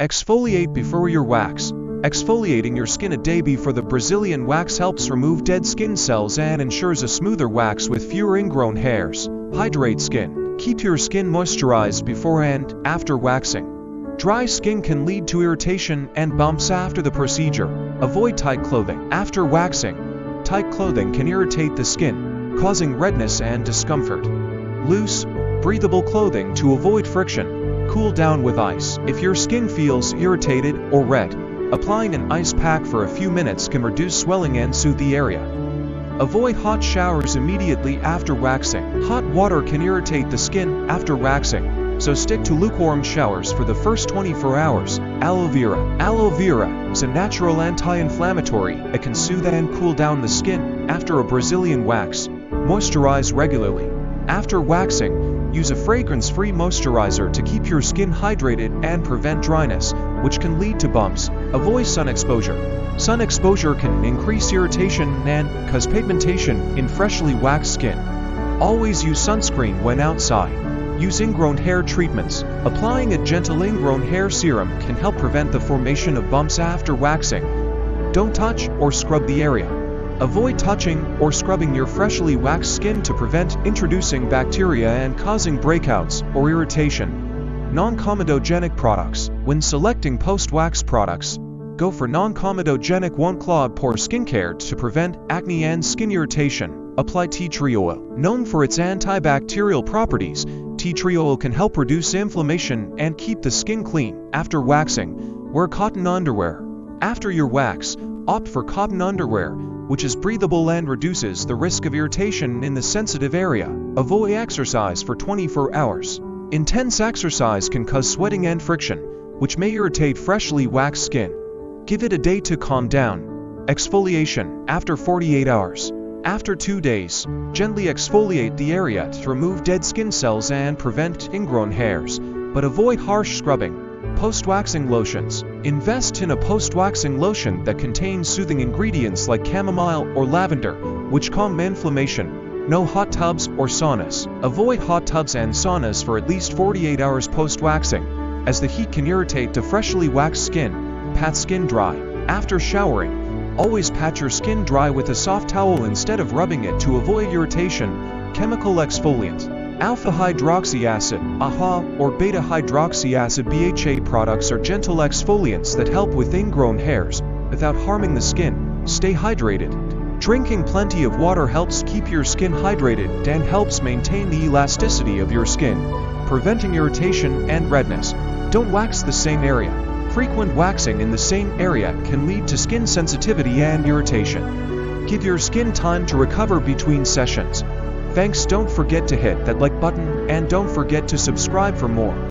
Exfoliate before your wax. Exfoliating your skin a day before the Brazilian wax helps remove dead skin cells and ensures a smoother wax with fewer ingrown hairs. Hydrate skin. Keep your skin moisturized before and after waxing. Dry skin can lead to irritation and bumps after the procedure. Avoid tight clothing. After waxing, tight clothing can irritate the skin, causing redness and discomfort. Loose, breathable clothing to avoid friction. Cool down with ice. If your skin feels irritated or red, applying an ice pack for a few minutes can reduce swelling and soothe the area. Avoid hot showers immediately after waxing. Hot water can irritate the skin after waxing, so stick to lukewarm showers for the first 24 hours. Aloe vera. Aloe vera is a natural anti-inflammatory. It can soothe and cool down the skin after a Brazilian wax. Moisturize regularly. After waxing, use a fragrance-free moisturizer to keep your skin hydrated and prevent dryness, which can lead to bumps. Avoid sun exposure. Sun exposure can increase irritation and cause pigmentation in freshly waxed skin. Always use sunscreen when outside. Use ingrown hair treatments. Applying a gentle ingrown hair serum can help prevent the formation of bumps after waxing. Don't touch or scrub the area. Avoid touching or scrubbing your freshly waxed skin to prevent introducing bacteria and causing breakouts or irritation. Non-comedogenic products. When selecting post-wax products, go for non-comedogenic one-clog pore skincare to prevent acne and skin irritation. Apply tea tree oil. Known for its antibacterial properties, tea tree oil can help reduce inflammation and keep the skin clean. After waxing, wear cotton underwear. After your wax, opt for cotton underwear, which is breathable and reduces the risk of irritation in the sensitive area. Avoid exercise for 24 hours. Intense exercise can cause sweating and friction, which may irritate freshly waxed skin. Give it a day to calm down. Exfoliation. After 48 hours. After 2 days, gently exfoliate the area to remove dead skin cells and prevent ingrown hairs, but avoid harsh scrubbing. Post-waxing lotions. Invest in a post-waxing lotion that contains soothing ingredients like chamomile or lavender, which calm inflammation. No hot tubs or saunas. Avoid hot tubs and saunas for at least 48 hours post-waxing, as the heat can irritate the freshly waxed skin. Pat skin dry. After showering, always pat your skin dry with a soft towel instead of rubbing it to avoid irritation. Chemical exfoliant. Alpha hydroxy acid, AHA, or beta hydroxy acid BHA products are gentle exfoliants that help with ingrown hairs without harming the skin. Stay hydrated. Drinking plenty of water helps keep your skin hydrated and helps maintain the elasticity of your skin, preventing irritation and redness. Don't wax the same area. Frequent waxing in the same area can lead to skin sensitivity and irritation. Give your skin time to recover between sessions. Thanks. Don't forget to hit that like button and don't forget to subscribe for more.